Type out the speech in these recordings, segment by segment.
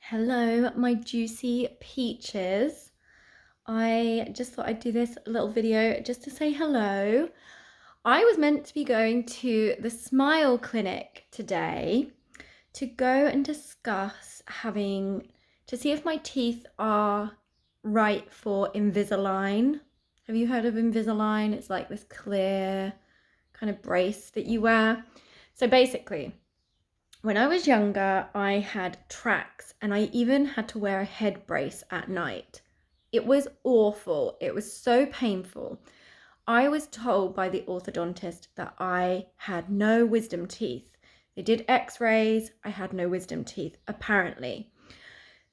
Hello, my juicy peaches. I just thought I'd do this little video just to say hello. I was meant to be going to the Smile Clinic today to go and discuss to see if my teeth are right for Invisalign. Have you heard of Invisalign? It's like this clear kind of brace that you wear. So basically, when I was younger, I had tracks and I even had to wear a head brace at night. It was awful. It was so painful. I was told by the orthodontist that I had no wisdom teeth. They did x-rays. I had no wisdom teeth, apparently.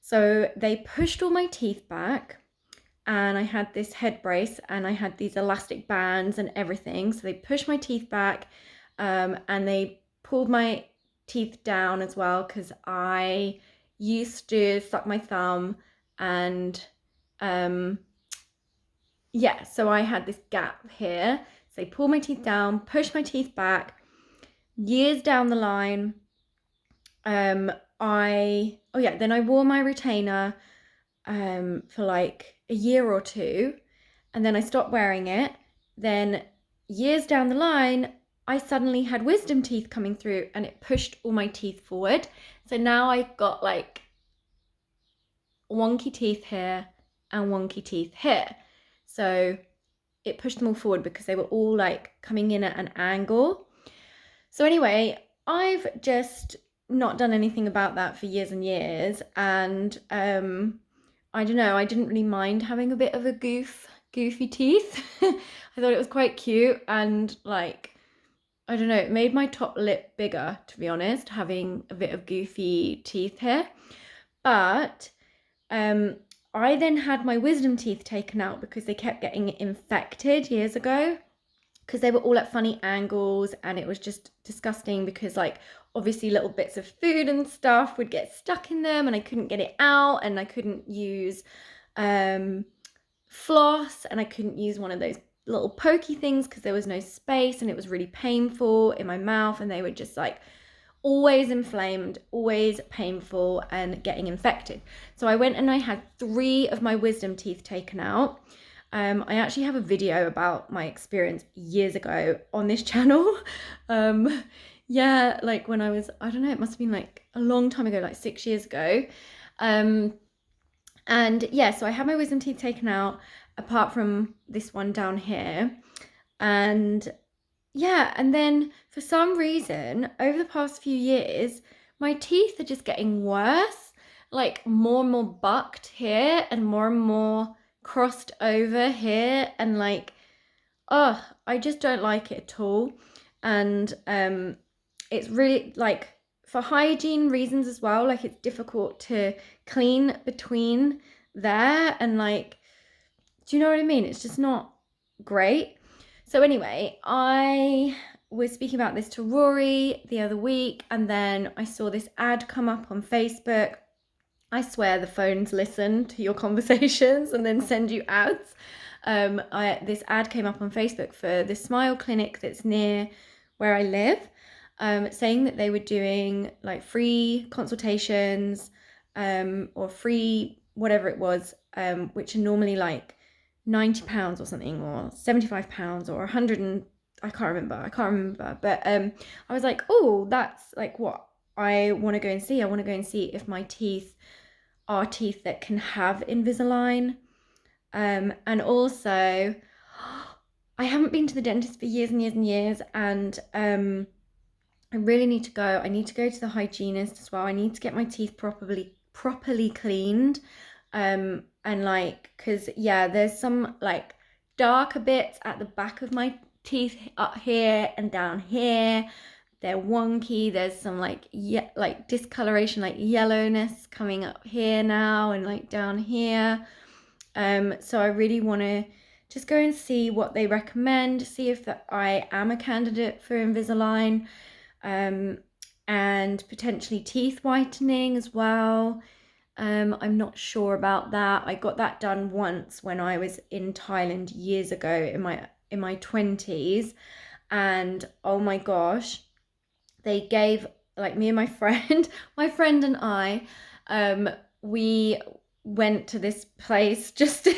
So they pushed all my teeth back and I had this head brace and I had these elastic bands and everything. So they pushed my teeth back and they pulled my teeth down as well because I used to suck my thumb and so I had this gap here. So they pulled my teeth down, pushed my teeth back. Years down the line, then I wore my retainer for like a year or two, and then I stopped wearing it. Then years down the line, I suddenly had wisdom teeth coming through and it pushed all my teeth forward. So now I've got like wonky teeth here and wonky teeth here. So it pushed them all forward because they were all like coming in at an angle. So anyway, I've just not done anything about that for years and years. And I don't know, I didn't really mind having a bit of a goofy teeth. I thought it was quite cute and like, I don't know, it made my top lip bigger, to be honest, having a bit of goofy teeth here. But I then had my wisdom teeth taken out because they kept getting infected years ago because they were all at funny angles and it was just disgusting because like obviously little bits of food and stuff would get stuck in them and I couldn't get it out and I couldn't use floss and I couldn't use one of those little pokey things because there was no space and it was really painful in my mouth and they were just like always inflamed, always painful and getting infected. So I went and I had 3 of my wisdom teeth taken out. I actually have a video about my experience years ago on this channel. Like when I was, I don't know, it must have been like a long time ago, like 6 years ago. So I had my wisdom teeth taken out apart from this one down here. And then for some reason, over the past few years, my teeth are just getting worse, like more and more bucked here and more crossed over here. And like, I just don't like it at all. And it's really like for hygiene reasons as well, like it's difficult to clean between there and like, do you know what I mean? It's just not great. So anyway, I was speaking about this to Rory the other week and then I saw this ad come up on Facebook. I swear the phones listen to your conversations and then send you ads. This ad came up on Facebook for the Smile Clinic that's near where I live, saying that they were doing like free consultations or free whatever it was, which are normally like £90 or something, or £75 or 100 and I can't remember. But I was like, oh, that's like what I want to go and see. I want to go and see if my teeth are teeth that can have Invisalign. And also, I haven't been to the dentist for years and years and years, and I really need to go. I need to go to the hygienist as well. I need to get my teeth properly cleaned. And like, cause there's some like darker bits at the back of my teeth up here and down here. They're wonky. There's some like discoloration, like yellowness coming up here now and like down here. So I really want to just go and see what they recommend, see if I am a candidate for Invisalign, and potentially teeth whitening as well. I'm not sure about that. I got that done once when I was in Thailand years ago in my 20s, and oh my gosh, they gave like me and my friend and I We went to this place just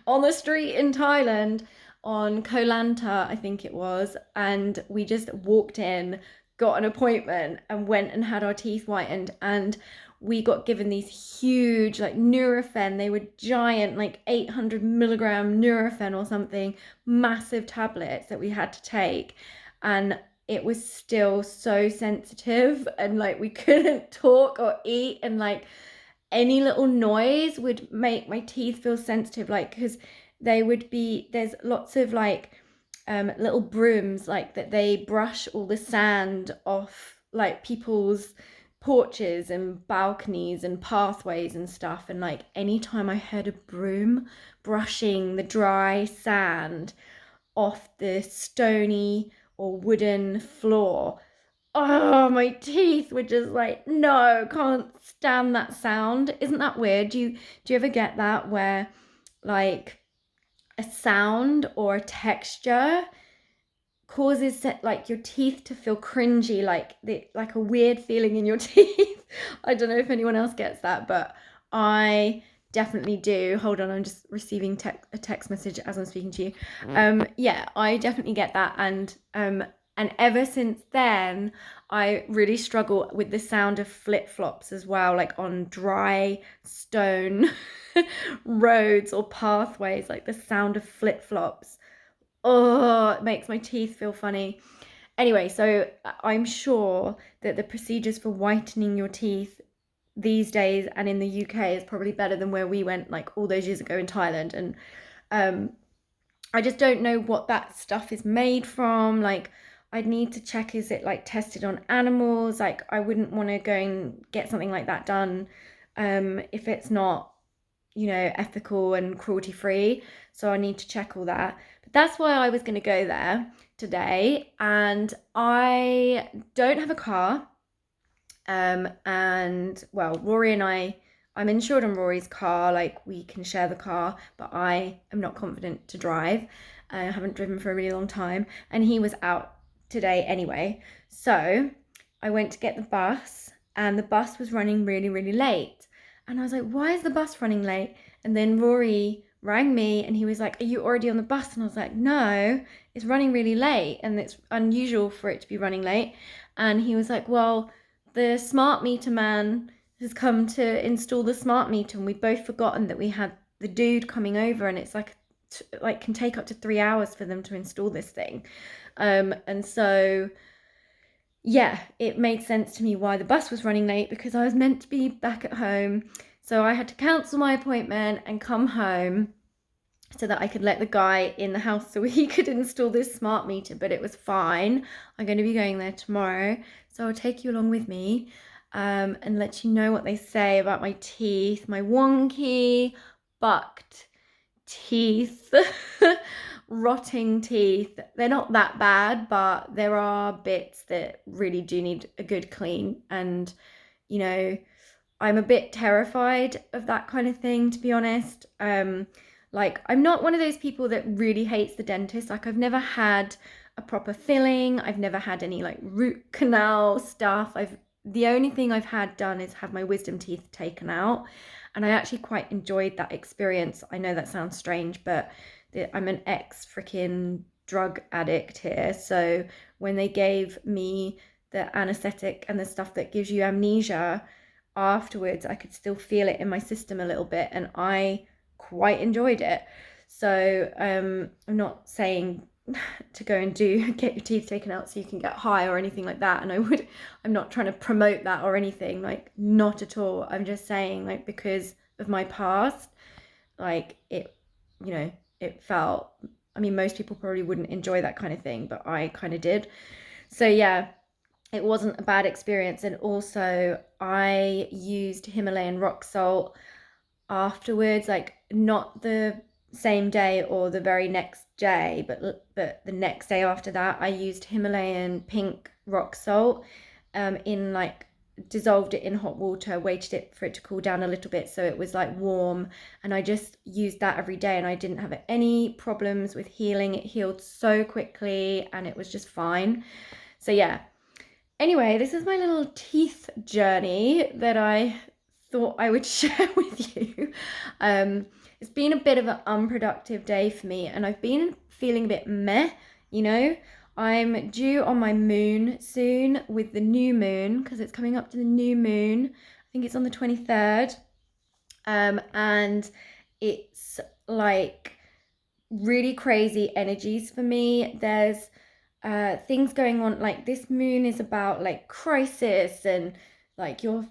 on the street in Thailand on Koh Lanta, I think it was, and we just walked in, got an appointment, and went and had our teeth whitened. And we got given these huge, like, Nurofen. They were giant, like 800 milligram Nurofen or something, massive tablets that we had to take. And it was still so sensitive, and like we couldn't talk or eat, and like any little noise would make my teeth feel sensitive, like, because there's lots of like little brooms like that, they brush all the sand off like people's porches and balconies and pathways and stuff, and like anytime I heard a broom brushing the dry sand off the stony or wooden floor, oh, my teeth were just like, no, can't stand that sound. Isn't that weird? Do you ever get that where like a sound or a texture causes like your teeth to feel cringy, like a weird feeling in your teeth? I don't know if anyone else gets that, but I definitely do. Hold on, I'm just receiving a text message as I'm speaking to you. Yeah, I definitely get that, and ever since then, I really struggle with the sound of flip-flops as well, like on dry stone roads or pathways, like the sound of flip-flops. Oh, it makes my teeth feel funny. Anyway, so I'm sure that the procedures for whitening your teeth these days and in the UK is probably better than where we went like all those years ago in Thailand. And I just don't know what that stuff is made from. Like, I'd need to check, is it like tested on animals? Like, I wouldn't want to go and get something like that done if it's not, ethical and cruelty free. So I need to check all that. But that's why I was going to go there today. And I don't have a car. And well, Rory and I'm insured on Rory's car, like we can share the car, but I am not confident to drive. I haven't driven for a really long time, and he was out today anyway. So I went to get the bus, and the bus was running really, really late. And I was like, why is the bus running late? And then Rory rang me and he was like, are you already on the bus? And I was like, no, it's running really late, and it's unusual for it to be running late. And he was like, well, the smart meter man has come to install the smart meter, and we've both forgotten that we had the dude coming over, and it's like can take up to 3 hours for them to install this thing. And so yeah, it made sense to me why the bus was running late, because I was meant to be back at home. So I had to cancel my appointment and come home so that I could let the guy in the house so he could install this smart meter, but it was fine. I'm going to be going there tomorrow, so I'll take you along with me and let you know what they say about my teeth, my wonky, bucked teeth, rotting teeth. They're not that bad, but there are bits that really do need a good clean, and I'm a bit terrified of that kind of thing, to be honest. Like, I'm not one of those people that really hates the dentist. Like, I've never had a proper filling. I've never had any like root canal stuff. The only thing I've had done is have my wisdom teeth taken out, and I actually quite enjoyed that experience. I know that sounds strange, but I'm an ex-freaking drug addict here. So when they gave me the anesthetic and the stuff that gives you amnesia afterwards, I could still feel it in my system a little bit, and I quite enjoyed it. So I'm not saying to go and get your teeth taken out so you can get high or anything like that, and I'm not trying to promote that or anything, like, not at all. I'm just saying, like, because of my past, like, it felt, I mean, most people probably wouldn't enjoy that kind of thing, but I kind of did. So yeah, it wasn't a bad experience. And also I used Himalayan rock salt afterwards, like not the same day or the very next day, but the next day after that, I used Himalayan pink rock salt in like dissolved it in hot water, waited it for it to cool down a little bit so it was like warm, and I just used that every day, and I didn't have any problems with healing. It healed so quickly and it was just fine. So yeah, anyway, this is my little teeth journey that I thought I would share with you. It's been a bit of an unproductive day for me, and I've been feeling a bit meh, you know. I'm due on my moon soon with the new moon because it's coming up to the new moon. I think it's on the 23rd. And it's like really crazy energies for me. There's things going on, like this moon is about like crisis and like your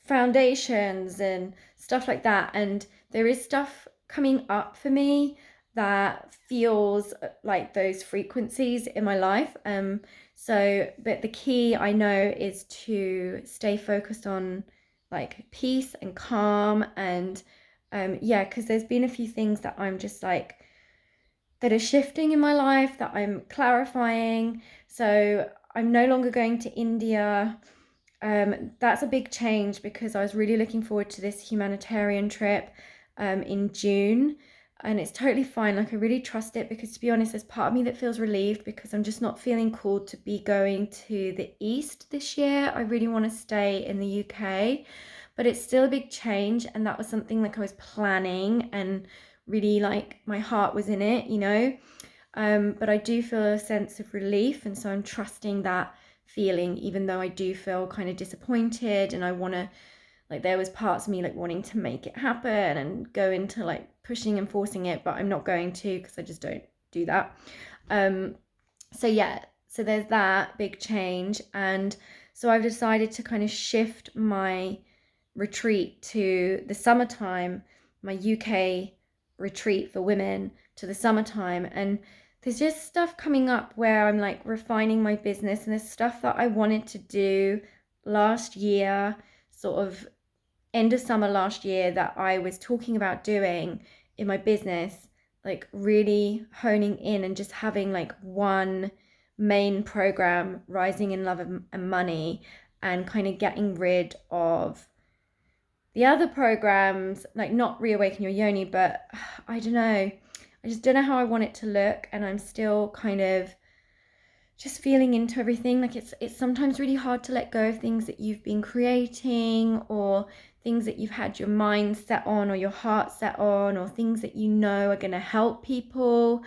foundations and stuff like that, and there is stuff coming up for me that feels like those frequencies in my life. But the key I know is to stay focused on like peace and calm, and yeah, because there's been a few things that I'm just like that are shifting in my life that I'm clarifying. So I'm no longer going to India. That's a big change because I was really looking forward to this humanitarian trip in June, and it's totally fine. Like, I really trust it because, to be honest, there's part of me that feels relieved because I'm just not feeling called to be going to the East this year. I really want to stay in the UK, but it's still a big change, and that was something like I was planning and really like my heart was in it, you know. But I do feel a sense of relief, and so I'm trusting that feeling, even though I do feel kind of disappointed, and I want to, like, there was parts of me like wanting to make it happen and go into like pushing and forcing it, but I'm not going to because I just don't do that. So yeah, so there's that big change, and so I've decided to kind of shift my retreat to the summertime, my UK retreat for women to the summertime. And there's just stuff coming up where I'm like refining my business, and there's stuff that I wanted to do last year, sort of end of summer last year, that I was talking about doing in my business, like really honing in and just having like one main program, Rising in Love and Money, and kind of getting rid of the other programs, like not Reawaken Your Yoni, but I don't know. I just don't know how I want it to look, and I'm still kind of just feeling into everything. Like it's sometimes really hard to let go of things that you've been creating, or things that you've had your mind set on or your heart set on, or things that you know are going to help people,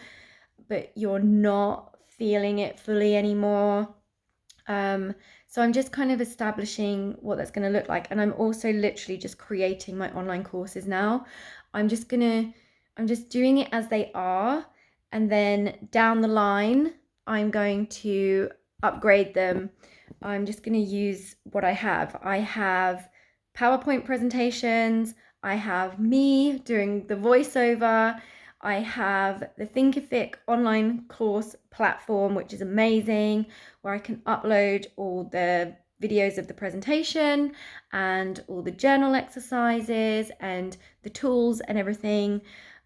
but you're not feeling it fully anymore. So I'm just kind of establishing what that's going to look like. And I'm also literally just creating my online courses now. I'm just doing it as they are. And then down the line, I'm going to upgrade them. I'm just going to use what I have. I have PowerPoint presentations. I have me doing the voiceover. I have the Thinkific online course platform, which is amazing, where I can upload all the videos of the presentation and all the journal exercises and the tools and everything.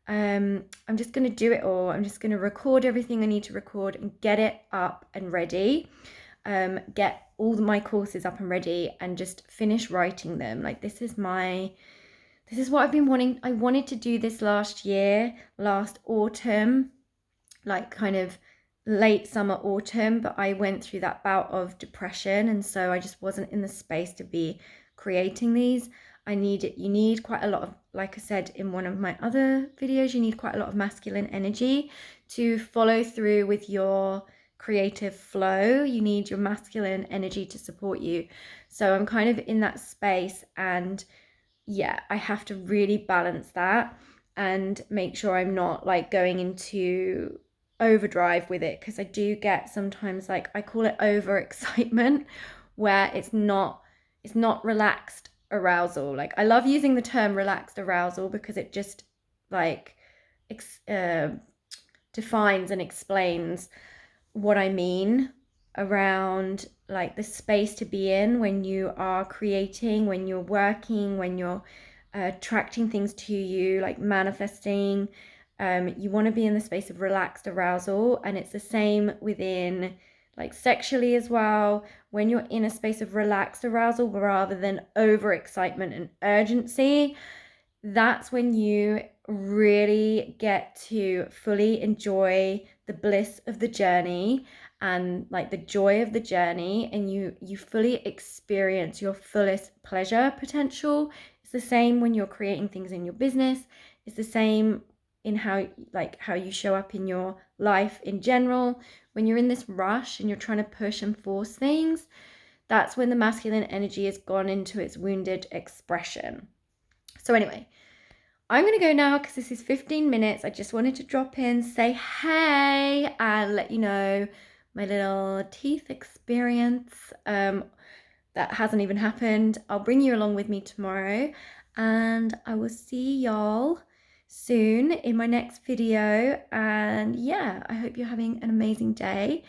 I'm just going to do it all. I'm just going to record everything I need to record and get it up and ready. Get all my courses up and ready and just finish writing them. Like, this is what I've been wanting. I wanted to do this last autumn, like kind of late summer, autumn, but I went through that bout of depression, and so I just wasn't in the space to be creating these. You need quite a lot of, like I said in one of my other videos, you need quite a lot of masculine energy to follow through with your creative flow. You need your masculine energy to support you. So I'm kind of in that space, and yeah, I have to really balance that and make sure I'm not like going into overdrive with it, because I do get sometimes, like, I call it overexcitement, where it's not relaxed arousal. Like, I love using the term relaxed arousal because it just like defines and explains what I mean around like the space to be in when you are creating, when you're working, when you're attracting things to you, like manifesting. You want to be in the space of relaxed arousal, and it's the same within like sexually as well. When you're in a space of relaxed arousal rather than overexcitement and urgency, that's when you really get to fully enjoy the bliss of the journey and like the joy of the journey, and you fully experience your fullest pleasure potential It's the same when you're creating things in your business. It's the same in how you show up in your life in general. When you're in this rush and you're trying to push and force things, that's when the masculine energy has gone into its wounded expression. So anyway, I'm going to go now because this is 15 minutes. I just wanted to drop in, say hey, and let you know my little teeth experience. That hasn't even happened. I'll bring you along with me tomorrow, and I will see y'all soon in my next video. And yeah, I hope you're having an amazing day.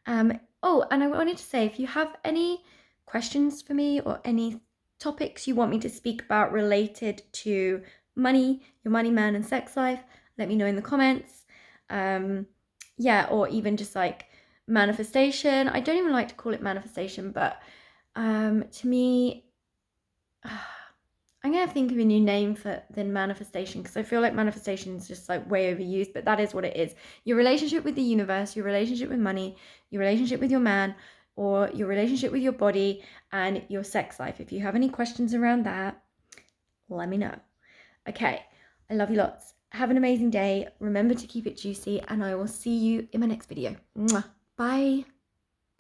Oh, and I wanted to say, if you have any questions for me or any topics you want me to speak about related to money, your money, man, and sex life, let me know in the comments. Yeah, or even just like manifestation. I don't even like to call it manifestation, but to me, I'm gonna think of a new name than manifestation, because I feel like manifestation is just like way overused, but that is what it is. Your relationship with the universe, your relationship with money, your relationship with your man, or your relationship with your body and your sex life. If you have any questions around that, let me know. Okay, I love you lots. Have an amazing day. Remember to keep it juicy, and I will see you in my next video. Mwah. Bye.